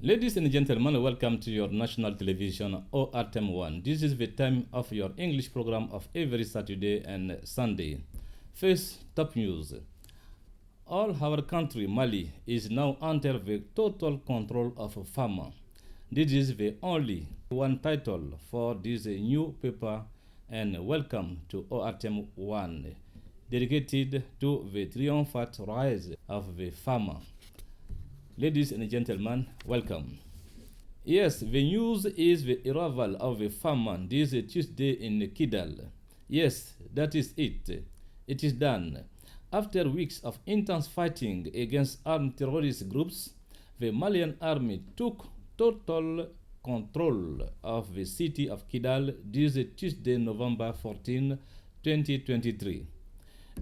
Ladies and gentlemen, welcome to your national television ORTM1. This is the time of your English program of every Saturday and Sunday. First, top news. All our country, Mali, is now under the total control of farmer. This is the only one title for this new paper, and welcome to ORTM1, dedicated to the triumphant rise of the farmer. Ladies and gentlemen, welcome. Yes, the news is the arrival of the farmer this Tuesday in Kidal. Yes, that is it. It is done. After weeks of intense fighting against armed terrorist groups, the Malian army took total control of the city of Kidal this Tuesday, November 14, 2023.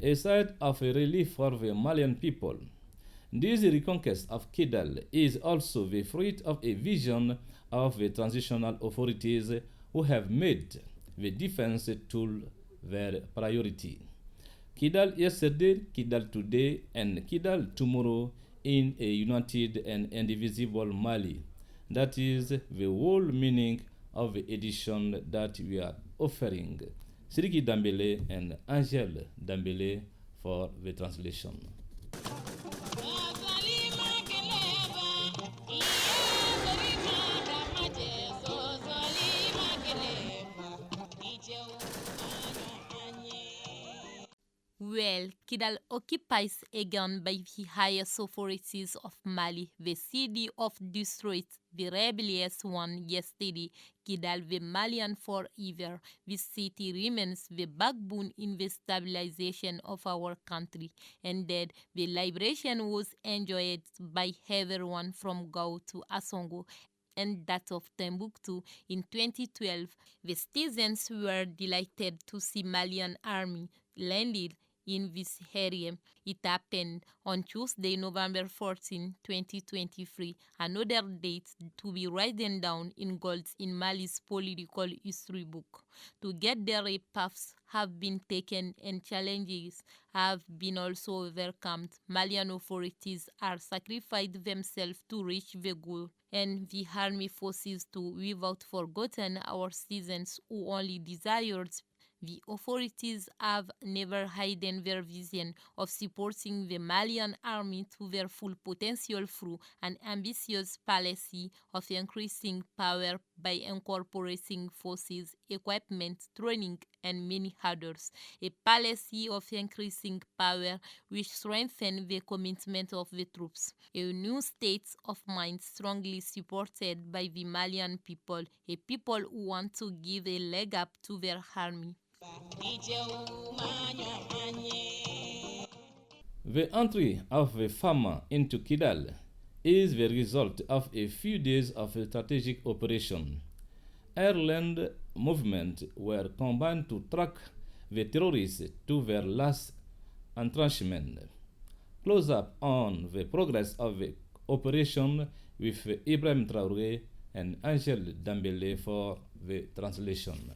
A sign of a relief for the Malian people. This reconquest of Kidal is also the fruit of a vision of the transitional authorities who have made the defense tool their priority. Kidal yesterday, Kidal today, and Kidal tomorrow in a united and indivisible Mali. That is the whole meaning of the edition that we are offering. Siriki Dambele and Angel Dambele for the translation. Well, Kidal occupies again by the highest authorities of Mali. The city of destroyed the rebellious one yesterday. Kidal the Malian forever. The city remains the backbone in the stabilization of our country. And that the liberation was enjoyed by everyone from Gao to Asongo and that of Timbuktu in 2012. The citizens were delighted to see Malian army landed in this area. It happened on Tuesday, November 14, 2023, another date to be written down in gold in Mali's political history book. To get there, paths have been taken and challenges have been also overcome. Malian authorities are sacrificed themselves to reach the goal, and the army forces to without forgotten our citizens who only desired. The authorities have never hidden their vision of supporting the Malian army to their full potential through an ambitious policy of increasing power by incorporating forces, equipment, training, and many others. A policy of increasing power which strengthens the commitment of the troops. A new state of mind strongly supported by the Malian people, a people who want to give a leg up to their army. The entry of the farmer into Kidal is the result of a few days of a strategic operation. Airland movements were combined to track the terrorists to their last entrenchment. Close up on the progress of the operation with Ibrahim Traoré and Angel Dambele for the translation.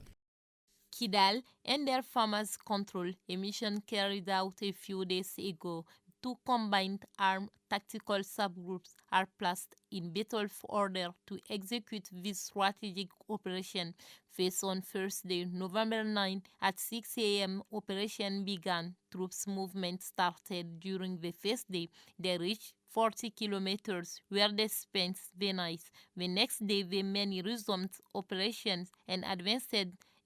Kidal and their farmers control a mission carried out a few days ago. Two combined armed tactical subgroups are placed in battle order to execute this strategic operation. First on Thursday, November 9 at 6 a.m. operation began. Troops movement started during the first day. They reached 40 kilometers where they spent the night. The next day, the men resumed operations and advanced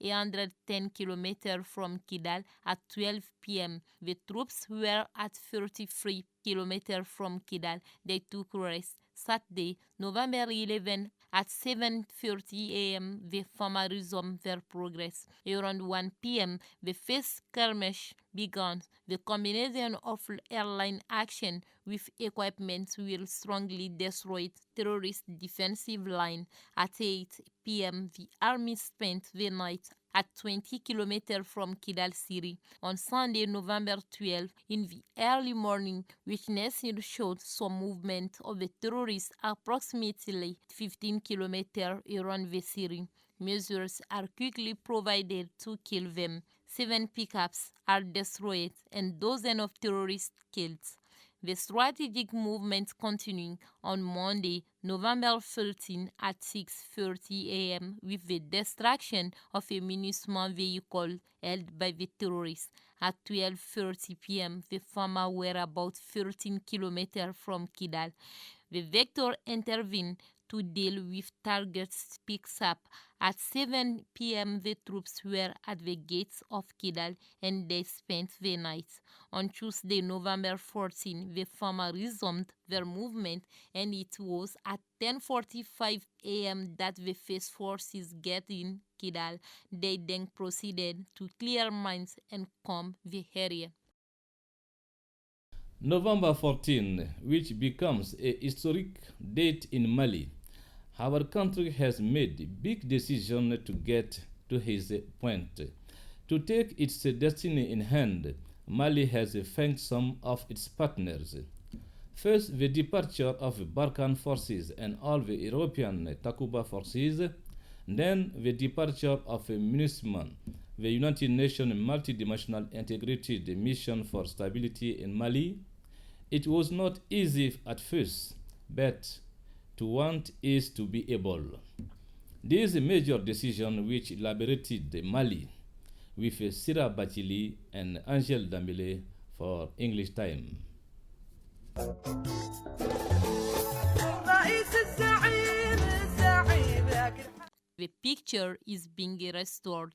110 kilometers from Kidal at 12 p.m. The troops were at 33 kilometers from Kidal. They took rest. Saturday, November 11 at 7:30 a.m. the farmers resumed their progress. Around 1 p.m. the first skirmish began. The combination of airline action with equipment will strongly destroy terrorist defensive line. At 8 p.m. the army spent the night at 20 kilometers from Kidal City. On Sunday, November 12, in the early morning, witnesses showed some movement of the terrorists approximately 15 kilometers around the city. Measures are quickly provided to kill them. 7 pickups are destroyed and dozens of terrorists killed. The strategic movement continuing on Monday, November 13 at 6:30 a.m. with the destruction of a MINUSMA vehicle held by the terrorists. At 12:30 p.m., the farmers were about 13 kilometers from Kidal. The vector intervened to deal with targets picks up. At 7 p.m., the troops were at the gates of Kidal and they spent the night. On Tuesday, November 14, the farmers resumed their movement, and it was at 10:45 a.m. that the first forces get in Kidal. They then proceeded to clear mines and calm the area. November 14, which becomes a historic date in Mali. Our country has made a big decision to get to his point. To take its destiny in hand, Mali has thanked some of its partners. First, the departure of Barkhane forces and all the European Takuba forces, then the departure of MINUSMA, the United Nations multidimensional integrated mission for stability in Mali. It was not easy at first, but to want is to be able. This major decision which liberated Mali with Sira Batili and Angel Dambele for English time. The picture is being restored.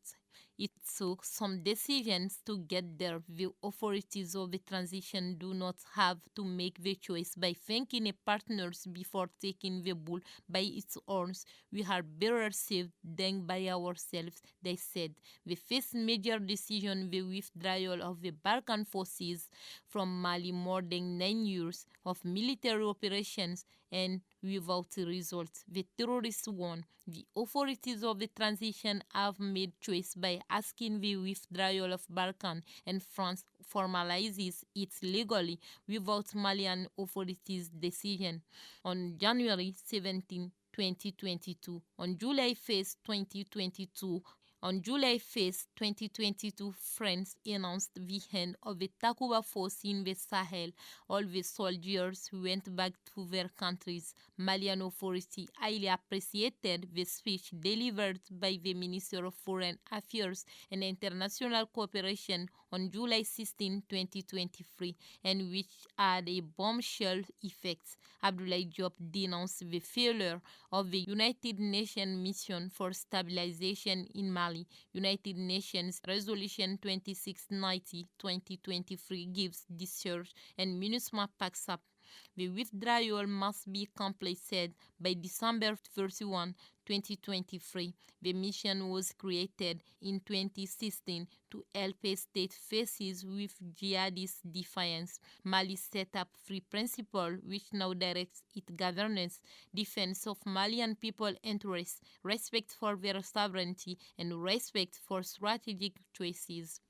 It took some decisions to get there. The authorities of the transition do not have to make the choice by thanking a partners before taking the bull by its horns. We are better saved than by ourselves, they said. The first major decision, the withdrawal of the Balkan forces from Mali, more than 9 years of military operations, and without result. The terrorists won. The authorities of the transition have made choice by asking the withdrawal of Balkan, and France formalizes it legally without Malian authorities' decision. On January 17, 2022, on July 1st, 2022, on July 1st, 2022, France announced the end of the Takuba force in the Sahel. All the soldiers went back to their countries. Malian authorities highly appreciated the speech delivered by the Minister of Foreign Affairs and International Cooperation on July 16, 2023, and which had a bombshell effect. Abdoulaye Diop denounced the failure of the United Nations Mission for Stabilization in Mali. United Nations Resolution 2690-2023 gives discharge and MINUSMA packs up. The withdrawal must be completed by December 31, 2023. The mission was created in 2016 to help a state faces with jihadist defiance. Mali set up three principles which now directs its governance: defense of Malian people interests, respect for their sovereignty, and respect for strategic choices.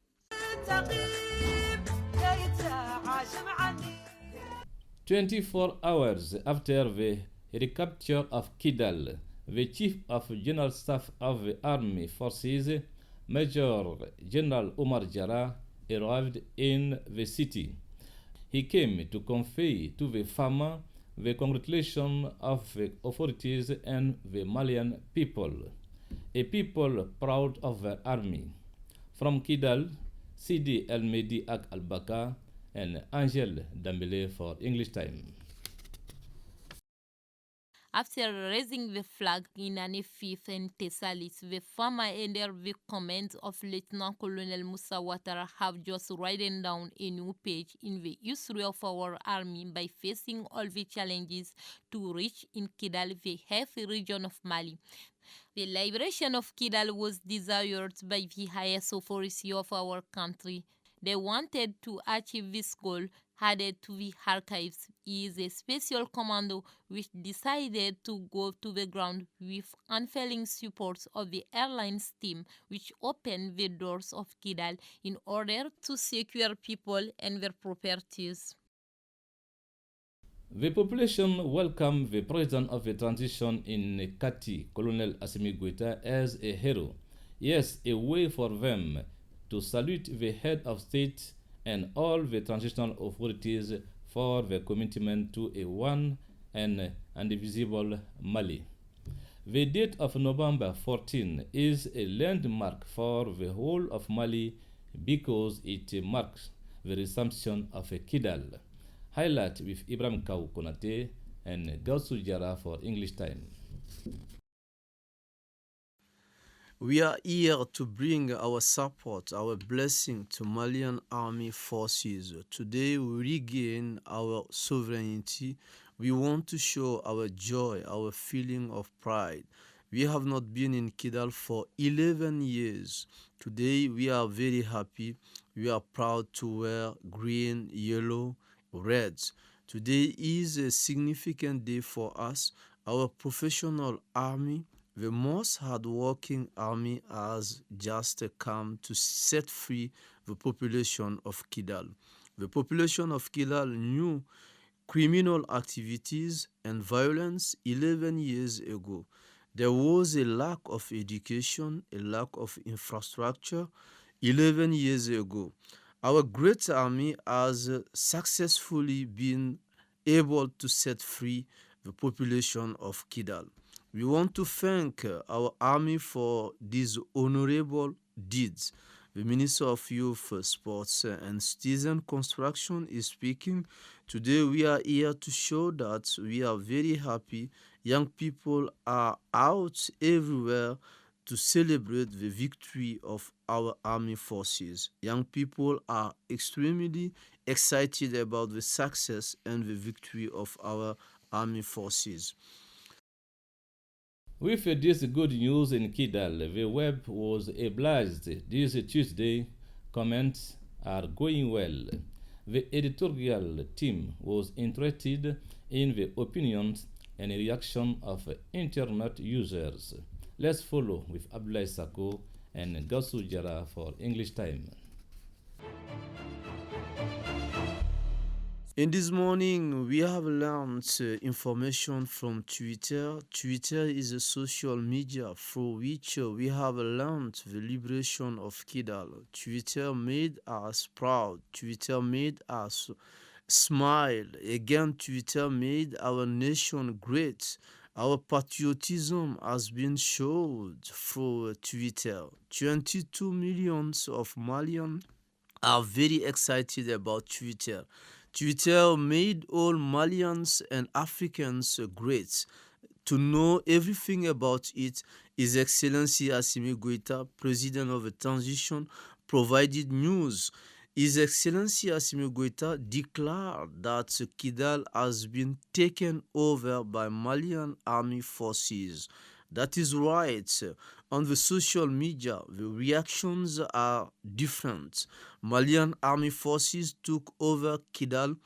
24 hours after the recapture of Kidal, the Chief of General Staff of the Army Forces, Major General Omar Diarra, arrived in the city. He came to convey to the farmer the congratulations of the authorities and the Malian people, a people proud of their army. From Kidal, Sidi El Mehdi Ak Al Bakar and Angel Dambele for English time. After raising the flag in an effort in Thessalis, the farmer under the command of Lieutenant Colonel Moussa Ouattara have just written down a new page in the history of our army by facing all the challenges to reach in Kidal, the healthy region of Mali. The liberation of Kidal was desired by the highest authority of our country. They wanted to achieve this goal. Added to the archives is a special commando which decided to go to the ground with unfailing support of the airlines team, which opened the doors of Kidal in order to secure people and their properties. The population welcomed the president of the transition in Kati, Colonel Assimi Goïta, as a hero. Yes, a way for them to salute the head of state and all the transitional authorities for the commitment to a one and indivisible Mali. The date of November 14 is a landmark for the whole of Mali because it marks the resumption of a Kidal. Highlight with Ibrahim Kaou Konate and Gausu Diarra for English Time. We are here to bring our support, our blessing to Malian army forces. Today we regain our sovereignty. We want to show our joy, our feeling of pride. We have not been in Kidal for 11 years. Today we are very happy. We are proud to wear green, yellow, red. Today is a significant day for us. Our professional army, the most hard-working army, has just come to set free the population of Kidal. The population of Kidal knew criminal activities and violence 11 years ago. There was a lack of education, a lack of infrastructure 11 years ago. Our great army has successfully been able to set free the population of Kidal. We want to thank our army for these honorable deeds. The Minister of Youth, Sports and Citizen Construction is speaking. Today we are here to show that we are very happy. Young people are out everywhere to celebrate the victory of our army forces. Young people are extremely excited about the success and the victory of our army forces. With this good news in Kidal, the web was obliged this Tuesday. Comments are going well. The editorial team was interested in the opinions and reaction of internet users. Let's follow with Abdoulaye Sako and Gausu Diarra for English Time. In this morning, we have learned information from Twitter. Twitter is a social media through which we have learned the liberation of Kidal. Twitter made us proud. Twitter made us smile. Again, Twitter made our nation great. Our patriotism has been showed through Twitter. 22 millions of Malians are very excited about Twitter. Twitter made all Malians and Africans great. To know everything about it, His Excellency Assimi Goïta, President of the Transition, provided news. His Excellency Assimi Goïta declared that Kidal has been taken over by Malian army forces. That is right. On the social media, the reactions are different. Malian army forces took over Kidal.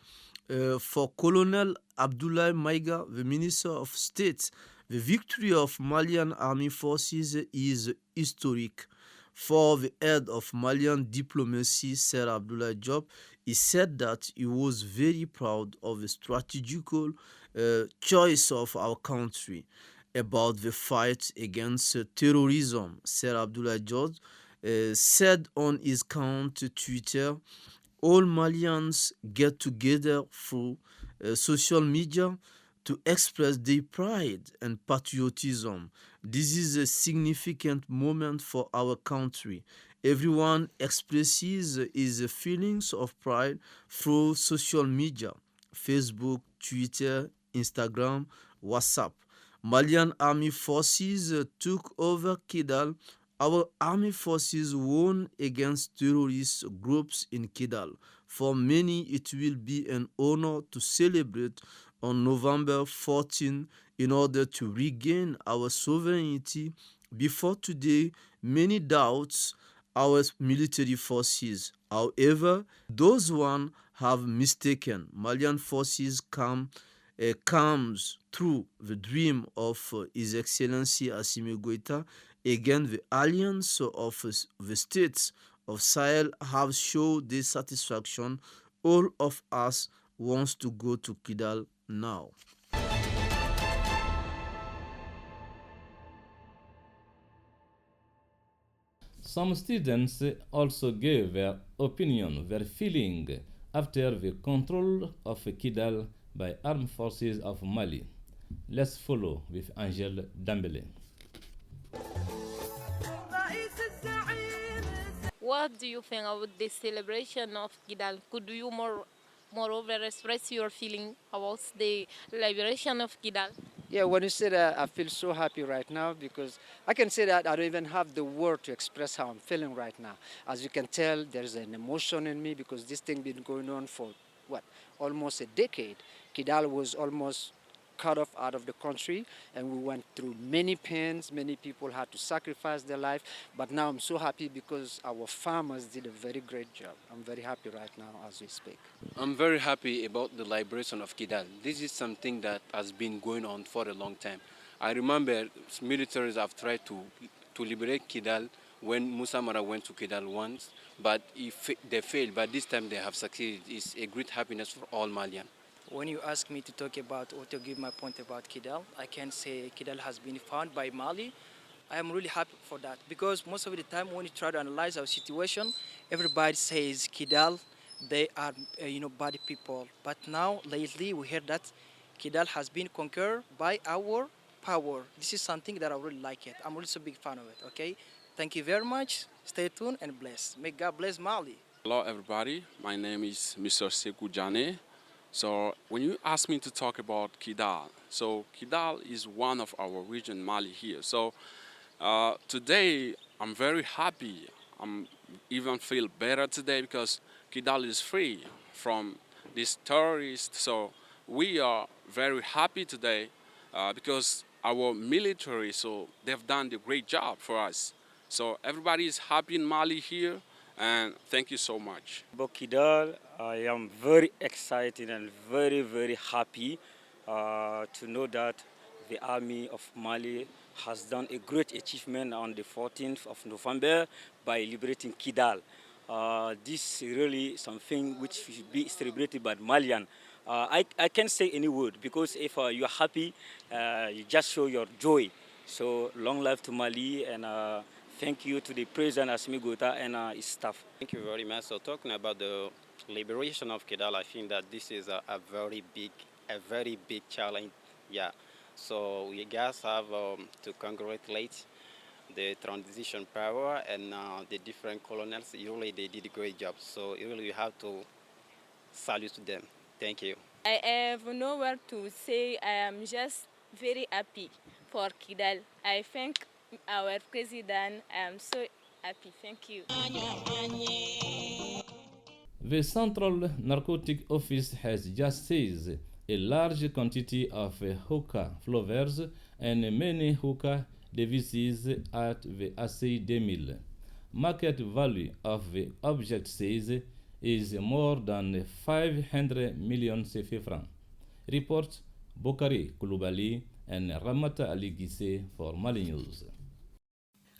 For Colonel Abdoulaye Maïga, the Minister of State, the victory of Malian army forces is historic. For the head of Malian diplomacy, Sir Abdoulaye Diop, he said that he was very proud of the strategical choice of our country about the fight against terrorism. Sir Abdoulaye Diop said on his account Twitter, all Malians get together through social media to express their pride and patriotism. This is a significant moment for our country. Everyone expresses his feelings of pride through social media, Facebook, Twitter, Instagram, WhatsApp. Malian army forces took over Kidal. Our army forces won against terrorist groups in Kidal. For many, it will be an honor to celebrate on November 14 in order to regain our sovereignty. Before today, many doubts our military forces. However, those one have mistaken. Malian forces comes through the dream of His Excellency Assimi Goïta. Again, the alliance of the states of Sahel have showed their satisfaction. All of us wants to go to Kidal now. Some students also gave their opinion, their feeling after the control of Kidal by armed forces of Mali. Let's follow with Angel Dambele. What do you think about the celebration of Kidal? Could you moreover express your feeling about the liberation of Kidal? Yeah, when you say that, I feel so happy right now because I can say that I don't even have the word to express how I'm feeling right now. As you can tell, there's an emotion in me because this thing been going on for what, almost a decade. Kidal was almost cut off out of the country, and we went through many pains. Many people had to sacrifice their life, but now I'm so happy because our farmers did a very great job. I'm very happy right now as we speak. I'm very happy about the liberation of Kidal. This is something that has been going on for a long time. I remember militaries have tried to liberate Kidal when Musa Mara went to Kidal once, but they failed. But this time they have succeeded. It's a great happiness for all Malians. When you ask me to talk about or to give my point about Kidal, I can say Kidal has been found by Mali. I am really happy for that because most of the time when you try to analyze our situation, everybody says Kidal, they are bad people. But now lately we hear that Kidal has been conquered by our power. This is something that I really like it. I'm really so big fan of it. Okay, thank you very much. Stay tuned and bless. May God bless Mali. Hello everybody, my name is Mr. Sekou Jane. So when you ask me to talk about Kidal, so Kidal is one of our region, Mali here. So today I'm very happy. I'm even feel better today because Kidal is free from these terrorists. So we are very happy today because our military, so they've done a great job for us. So everybody is happy in Mali here. And thank you so much. About Kidal, I am very excited and very, very happy to know that the army of Mali has done a great achievement on the 14th of November by liberating Kidal. This is really something which should be celebrated by Malian. I can't say any word because if you are happy, you just show your joy. So long life to Mali and thank you to the President Assimi Goïta and his staff. Thank you very much. So talking about the liberation of Kidal, I think that this is a very big challenge. Yeah. So we guys have to congratulate the transition power and the different colonels. Really, they did a great job. So really, we have to salute them. Thank you. I have nowhere to say. I am just very happy for Kidal. I thank our president. I am so happy. Thank you. The Central Narcotic Office has just seized a large quantity of hookah flowers and many hookah devices at the Assey 2000. Market value of the object seized is more than 500 million CFA francs. Report Bakary Koulibaly and Ramata Ali Gisse for Mali News.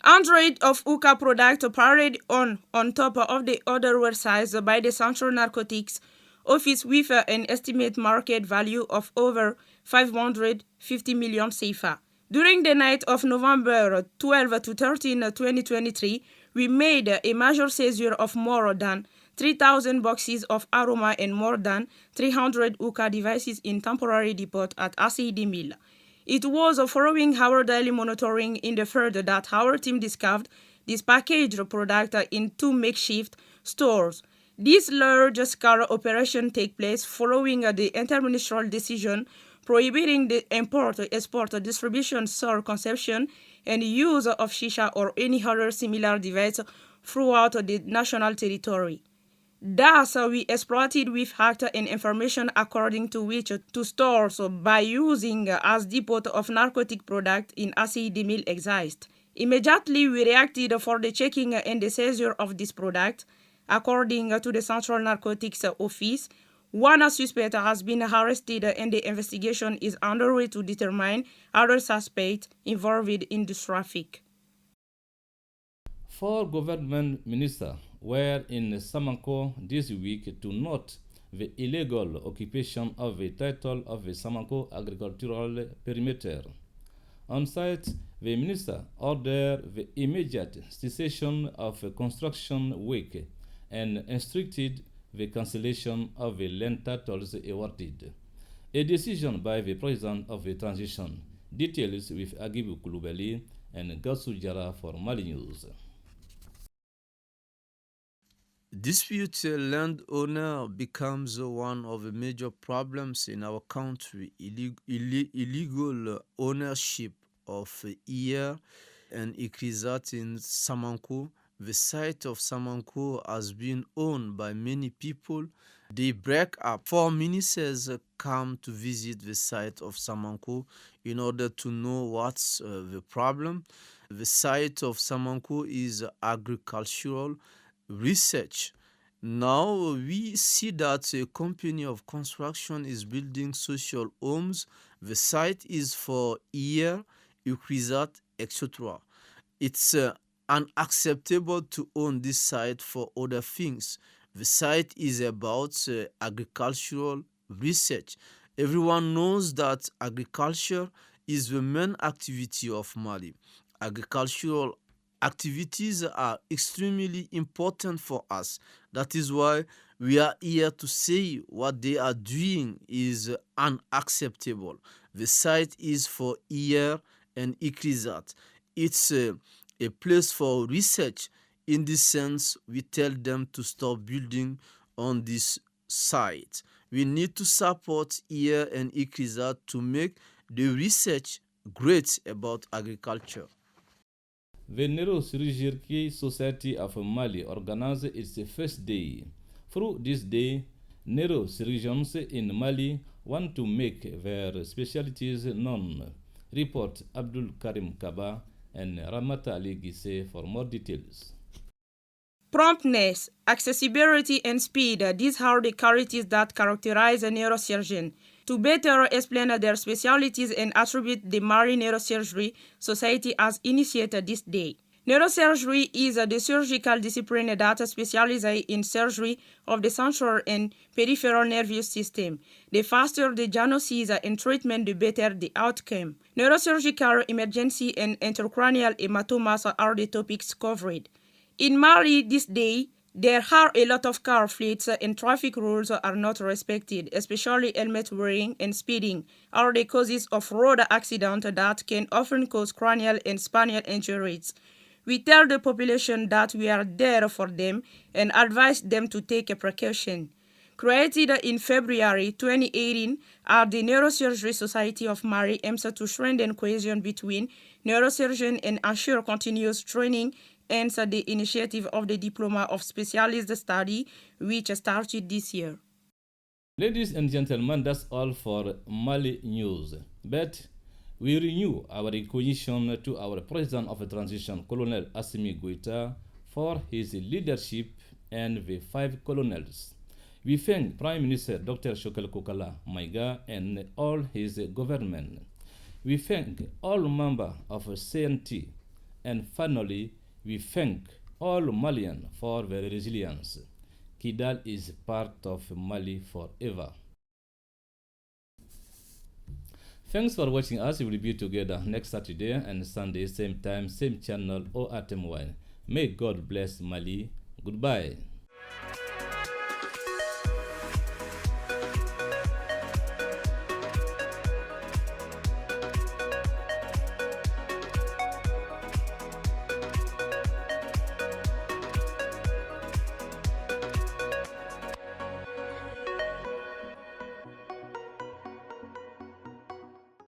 Hundreds of hookah products parade on top of the other were seized by the Central Narcotics Office with an estimated market value of over 550 million CFA. During the night of November 12 to 13, 2023, we made a major seizure of more than 3,000 boxes of aroma and more than 300 hookah devices in temporary depot at Assey 2000. It was following our daily monitoring in the field that our team discovered this packaged product in two makeshift stores. This large-scale operation takes place following the interministerial decision prohibiting the import, export, distribution, sale, consumption, and use of shisha or any other similar device throughout the national territory. Thus, we exploited with act and information according to which to stores by using as depot of narcotic product in Assey 2000 exist. Immediately, we reacted for the checking and the seizure of this product. According to the Central Narcotics Office, one suspect has been arrested and the investigation is underway to determine other suspects involved in the traffic. 4 government ministers were in Samanko this week to note the illegal occupation of the title of the Samanko agricultural perimeter. On site, the minister ordered the immediate cessation of construction work and instructed the cancellation of the land titles awarded. A decision by the President of the Transition. Details with Agibou Koulibaly and Gassou Diarra for Mali News. Disputed landowner becomes one of the major problems in our country. Illegal ownership of Iya and Ikrizat in Samankou. The site of Samankou has been owned by many people. They break up. 4 ministers come to visit the site of Samankou in order to know what's the problem. The site of Samankou is agricultural research. Now we see that a company of construction is building social homes. The site is for Iya, Ukrizat, etc. It's unacceptable to own this site for other things. The site is about agricultural research. Everyone knows that agriculture is the main activity of Mali. Agricultural activities are extremely important for us. That is why we are here to say what they are doing is unacceptable. The site is for Iya and Ikrizat. It's a place for research. In this sense, we tell them to stop building on this site. We need to support Iya and Ikrizat to make the research great about agriculture. The Neurosurgery Society of Mali organized its first day. Through this day, neurosurgeons in Mali want to make their specialties known. Report Abdul Karim Kaba and Ramata Ali Gise for more details. Promptness, accessibility, and speed, these are the qualities that characterize a neurosurgeon. To better explain their specialties and attribute, the Mali Neurosurgery Society has initiated this day. Neurosurgery is the surgical discipline that specializes in surgery of the central and peripheral nervous system. The faster the diagnosis and treatment, the better the outcome. Neurosurgical emergency and intracranial hematomas are the topics covered. In Mali this day, there are a lot of car fleets and traffic rules are not respected, especially helmet wearing and speeding are the causes of road accidents that can often cause cranial and spinal injuries. We tell the population that we are there for them and advise them to take a precaution. Created in February 2018, the Neurosurgery Society of Mali aims to strengthen cohesion between neurosurgeons and ensure continuous training and the initiative of the Diploma of Specialist Study, which started this year. Ladies and gentlemen, that's all for Mali News. But we renew our recognition to our President of the Transition, Colonel Assimi Goïta, for his leadership and the 5 colonels. We thank Prime Minister Dr. Shokel Kokala Maiga and all his government. We thank all members of CNT, and finally, we thank all Malians for their resilience. Kidal is part of Mali forever. Thanks for watching us. We will be together next Saturday and Sunday, same time, same channel, ORTM1. May God bless Mali. Goodbye.